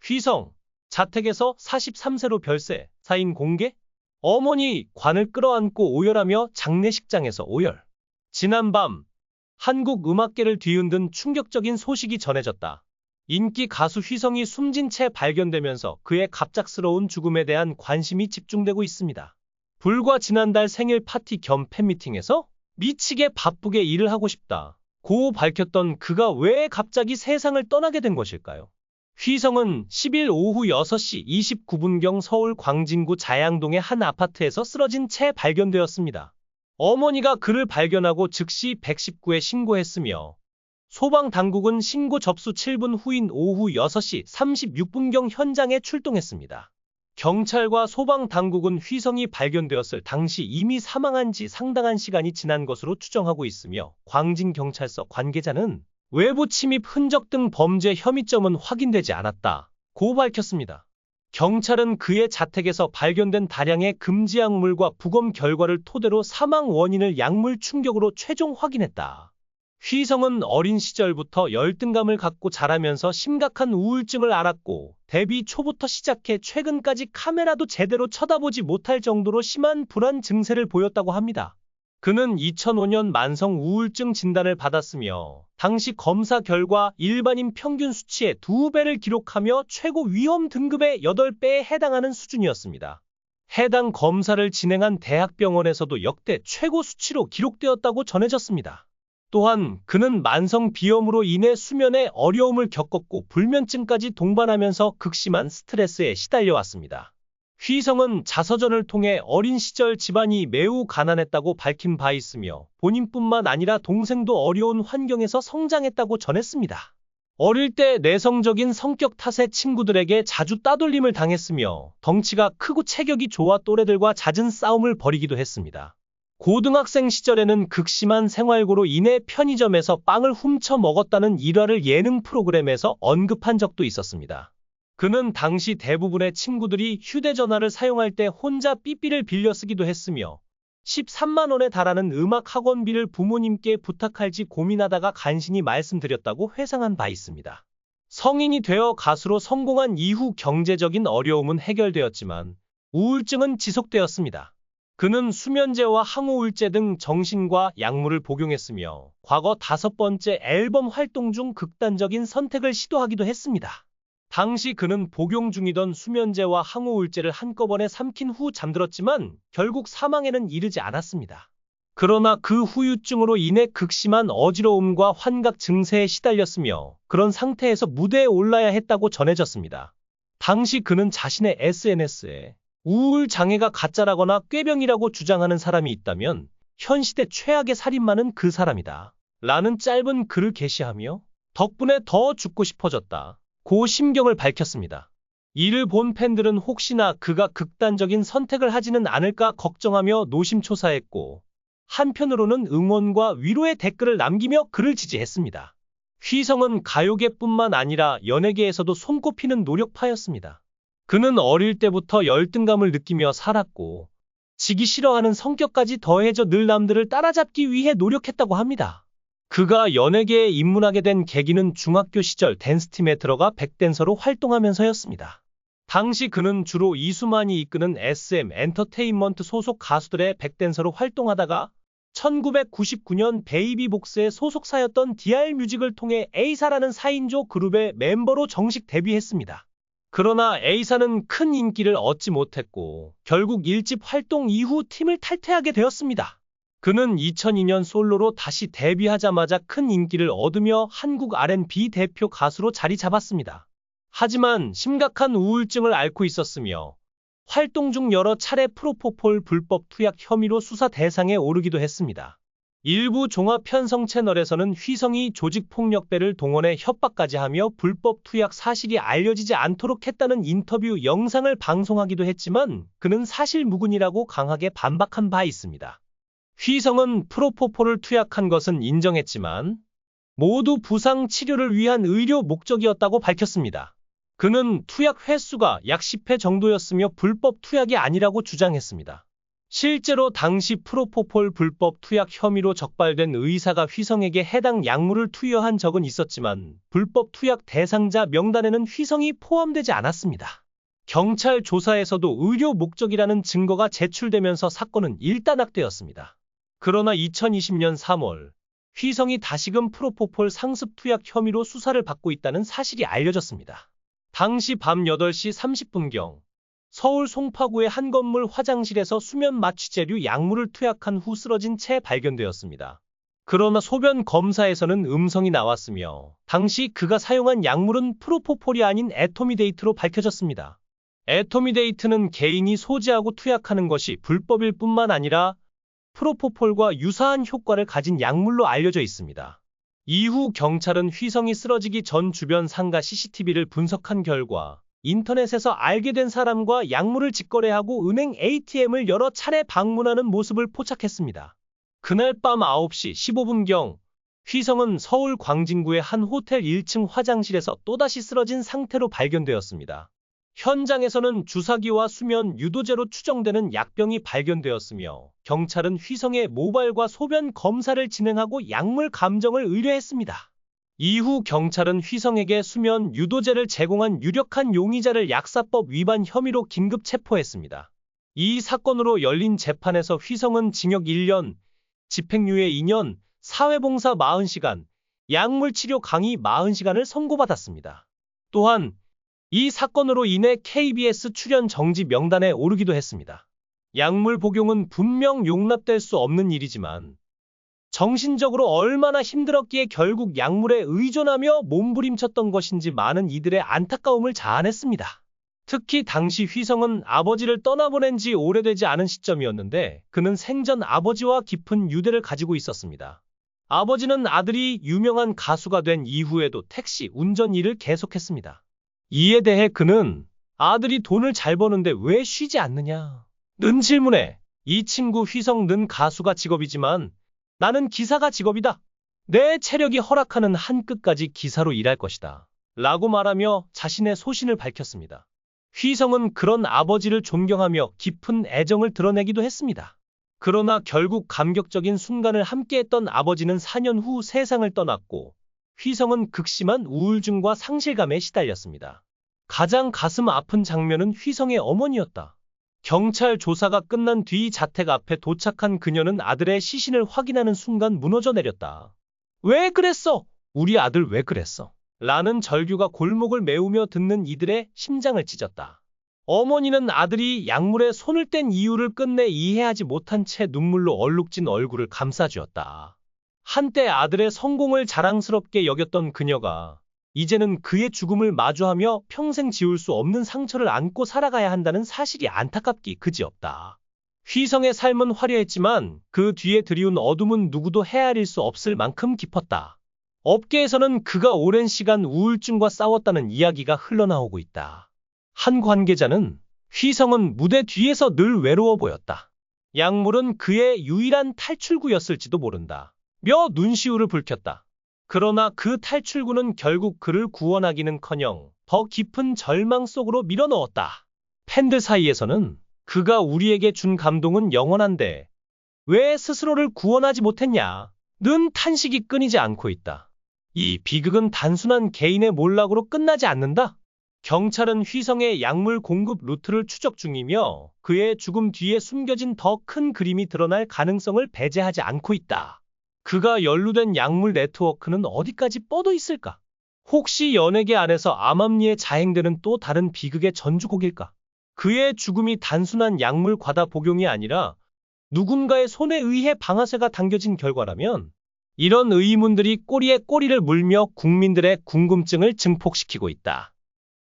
휘성, 자택에서 43세로 별세, 사인 공개? 어머니 관을 끌어안고 오열하며 장례식장에서 오열. 지난밤, 한국 음악계를 뒤흔든 충격적인 소식이 전해졌다. 인기 가수 휘성이 숨진 채 발견되면서 그의 갑작스러운 죽음에 대한 관심이 집중되고 있습니다. 불과 지난달 생일 파티 겸 팬미팅에서 미치게 바쁘게 일을 하고 싶다 고 밝혔던 그가 왜 갑자기 세상을 떠나게 된 것일까요? 휘성은 10일 오후 6시 29분경 서울 광진구 자양동의 한 아파트에서 쓰러진 채 발견되었습니다. 어머니가 그를 발견하고 즉시 119에 신고했으며 소방당국은 신고 접수 7분 후인 오후 6시 36분경 현장에 출동했습니다. 경찰과 소방당국은 휘성이 발견되었을 당시 이미 사망한 지 상당한 시간이 지난 것으로 추정하고 있으며 광진경찰서 관계자는 외부 침입 흔적 등 범죄 혐의점은 확인되지 않았다 고 밝혔습니다. 경찰은 그의 자택에서 발견된 다량의 금지 약물과 부검 결과를 토대로 사망 원인을 약물 충격으로 최종 확인했다. 휘성은 어린 시절부터 열등감을 갖고 자라면서 심각한 우울증을 앓았고 데뷔 초부터 시작해 최근까지 카메라도 제대로 쳐다보지 못할 정도로 심한 불안 증세를 보였다고 합니다. 그는 2005년 만성 우울증 진단을 받았으며 당시 검사 결과 일반인 평균 수치의 2배를 기록하며 최고 위험 등급의 8배에 해당하는 수준이었습니다. 해당 검사를 진행한 대학병원에서도 역대 최고 수치로 기록되었다고 전해졌습니다. 또한 그는 만성 비염으로 인해 수면에 어려움을 겪었고 불면증까지 동반하면서 극심한 스트레스에 시달려왔습니다. 휘성은 자서전을 통해 어린 시절 집안이 매우 가난했다고 밝힌 바 있으며 본인뿐만 아니라 동생도 어려운 환경에서 성장했다고 전했습니다. 어릴 때 내성적인 성격 탓에 친구들에게 자주 따돌림을 당했으며 덩치가 크고 체격이 좋아 또래들과 잦은 싸움을 벌이기도 했습니다. 고등학생 시절에는 극심한 생활고로 인해 편의점에서 빵을 훔쳐 먹었다는 일화를 예능 프로그램에서 언급한 적도 있었습니다. 그는 당시 대부분의 친구들이 휴대전화를 사용할 때 혼자 삐삐를 빌려 쓰기도 했으며 13만 원에 달하는 음악 학원비를 부모님께 부탁할지 고민하다가 간신히 말씀드렸다고 회상한 바 있습니다. 성인이 되어 가수로 성공한 이후 경제적인 어려움은 해결되었지만 우울증은 지속되었습니다. 그는 수면제와 항우울제 등 정신과 약물을 복용했으며 과거 5번째 앨범 활동 중 극단적인 선택을 시도하기도 했습니다. 당시 그는 복용 중이던 수면제와 항우울제를 한꺼번에 삼킨 후 잠들었지만 결국 사망에는 이르지 않았습니다. 그러나 그 후유증으로 인해 극심한 어지러움과 환각 증세에 시달렸으며 그런 상태에서 무대에 올라야 했다고 전해졌습니다. 당시 그는 자신의 SNS에 우울 장애가 가짜라거나 꾀병이라고 주장하는 사람이 있다면 현 시대 최악의 살인마는 그 사람이다 라는 짧은 글을 게시하며 덕분에 더 죽고 싶어졌다 고 심경을 밝혔습니다. 이를 본 팬들은 혹시나 그가 극단적인 선택을 하지는 않을까 걱정하며 노심초사했고 한편으로는 응원과 위로의 댓글을 남기며 그를 지지했습니다. 휘성은 가요계뿐만 아니라 연예계에서도 손꼽히는 노력파였습니다. 그는 어릴 때부터 열등감을 느끼며 살았고 지기 싫어하는 성격까지 더해져 늘 남들을 따라잡기 위해 노력했다고 합니다. 그가 연예계에 입문하게 된 계기는 중학교 시절 댄스팀에 들어가 백댄서로 활동하면서였습니다. 당시 그는 주로 이수만이 이끄는 SM 엔터테인먼트 소속 가수들의 백댄서로 활동하다가 1999년 베이비복스의 소속사였던 DR뮤직을 통해 A사라는 4인조 그룹의 멤버로 정식 데뷔했습니다. 그러나 A사는 큰 인기를 얻지 못했고 결국 1집 활동 이후 팀을 탈퇴하게 되었습니다. 그는 2002년 솔로로 다시 데뷔하자마자 큰 인기를 얻으며 한국 R&B 대표 가수로 자리 잡았습니다. 하지만 심각한 우울증을 앓고 있었으며 활동 중 여러 차례 프로포폴 불법 투약 혐의로 수사 대상에 오르기도 했습니다. 일부 종합 편성 채널에서는 휘성이 조직폭력배를 동원해 협박까지 하며 불법 투약 사실이 알려지지 않도록 했다는 인터뷰 영상을 방송하기도 했지만 그는 사실 무근이라고 강하게 반박한 바 있습니다. 휘성은 프로포폴을 투약한 것은 인정했지만 모두 부상 치료를 위한 의료 목적이었다고 밝혔습니다. 그는 투약 횟수가 약 10회 정도였으며 불법 투약이 아니라고 주장했습니다. 실제로 당시 프로포폴 불법 투약 혐의로 적발된 의사가 휘성에게 해당 약물을 투여한 적은 있었지만 불법 투약 대상자 명단에는 휘성이 포함되지 않았습니다. 경찰 조사에서도 의료 목적이라는 증거가 제출되면서 사건은 일단락되었습니다. 그러나 2020년 3월 휘성이 다시금 프로포폴 상습 투약 혐의로 수사를 받고 있다는 사실이 알려졌습니다. 당시 밤 8시 30분경 서울 송파구의 한 건물 화장실에서 수면 마취제류 약물을 투약한 후 쓰러진 채 발견되었습니다. 그러나 소변 검사에서는 음성이 나왔으며 당시 그가 사용한 약물은 프로포폴이 아닌 에토미데이트로 밝혀졌습니다. 에토미데이트는 개인이 소지하고 투약하는 것이 불법일 뿐만 아니라 프로포폴과 유사한 효과를 가진 약물로 알려져 있습니다. 이후 경찰은 휘성이 쓰러지기 전 주변 상가 CCTV를 분석한 결과 인터넷에서 알게 된 사람과 약물을 직거래하고 은행 ATM을 여러 차례 방문하는 모습을 포착했습니다. 그날 밤 9시 15분경 휘성은 서울 광진구의 한 호텔 1층 화장실에서 또다시 쓰러진 상태로 발견되었습니다. 현장에서는 주사기와 수면 유도제로 추정되는 약병이 발견되었으며 경찰은 휘성의 모발과 소변 검사를 진행하고 약물 감정을 의뢰했습니다. 이후 경찰은 휘성에게 수면 유도제를 제공한 유력한 용의자를 약사법 위반 혐의로 긴급 체포했습니다. 이 사건으로 열린 재판에서 휘성은 징역 1년, 집행유예 2년, 사회봉사 40시간, 약물치료 강의 40시간을 선고받았습니다. 또한 이 사건으로 인해 KBS 출연 정지 명단에 오르기도 했습니다. 약물 복용은 분명 용납될 수 없는 일이지만 정신적으로 얼마나 힘들었기에 결국 약물에 의존하며 몸부림쳤던 것인지 많은 이들의 안타까움을 자아냈습니다. 특히 당시 휘성은 아버지를 떠나보낸 지 오래되지 않은 시점이었는데 그는 생전 아버지와 깊은 유대를 가지고 있었습니다. 아버지는 아들이 유명한 가수가 된 이후에도 택시 운전 일을 계속했습니다. 이에 대해 그는 아들이 돈을 잘 버는데 왜 쉬지 않느냐 는 질문에 이 친구 휘성는 가수가 직업이지만 나는 기사가 직업이다. 내 체력이 허락하는 한 끝까지 기사로 일할 것이다. 라고 말하며 자신의 소신을 밝혔습니다. 휘성은 그런 아버지를 존경하며 깊은 애정을 드러내기도 했습니다. 그러나 결국 감격적인 순간을 함께했던 아버지는 4년 후 세상을 떠났고 휘성은 극심한 우울증과 상실감에 시달렸습니다. 가장 가슴 아픈 장면은 휘성의 어머니였다. 경찰 조사가 끝난 뒤 자택 앞에 도착한 그녀는 아들의 시신을 확인하는 순간 무너져 내렸다. 왜 그랬어? 우리 아들 왜 그랬어? 라는 절규가 골목을 메우며 듣는 이들의 심장을 찢었다. 어머니는 아들이 약물에 손을 뗀 이유를 끝내 이해하지 못한 채 눈물로 얼룩진 얼굴을 감싸주었다. 한때 아들의 성공을 자랑스럽게 여겼던 그녀가 이제는 그의 죽음을 마주하며 평생 지울 수 없는 상처를 안고 살아가야 한다는 사실이 안타깝기 그지없다. 휘성의 삶은 화려했지만 그 뒤에 들이운 어둠은 누구도 헤아릴 수 없을 만큼 깊었다. 업계에서는 그가 오랜 시간 우울증과 싸웠다는 이야기가 흘러나오고 있다. 한 관계자는 휘성은 무대 뒤에서 늘 외로워 보였다. 약물은 그의 유일한 탈출구였을지도 모른다. 며 눈시울을 붉혔다. 그러나 그 탈출구는 결국 그를 구원하기는커녕 더 깊은 절망 속으로 밀어넣었다. 팬들 사이에서는 그가 우리에게 준 감동은 영원한데 왜 스스로를 구원하지 못했냐? 는 탄식이 끊이지 않고 있다. 이 비극은 단순한 개인의 몰락으로 끝나지 않는다. 경찰은 휘성의 약물 공급 루트를 추적 중이며 그의 죽음 뒤에 숨겨진 더 큰 그림이 드러날 가능성을 배제하지 않고 있다. 그가 연루된 약물 네트워크는 어디까지 뻗어 있을까? 혹시 연예계 안에서 암암리에 자행되는 또 다른 비극의 전주곡일까? 그의 죽음이 단순한 약물 과다 복용이 아니라 누군가의 손에 의해 방아쇠가 당겨진 결과라면 이런 의문들이 꼬리에 꼬리를 물며 국민들의 궁금증을 증폭시키고 있다.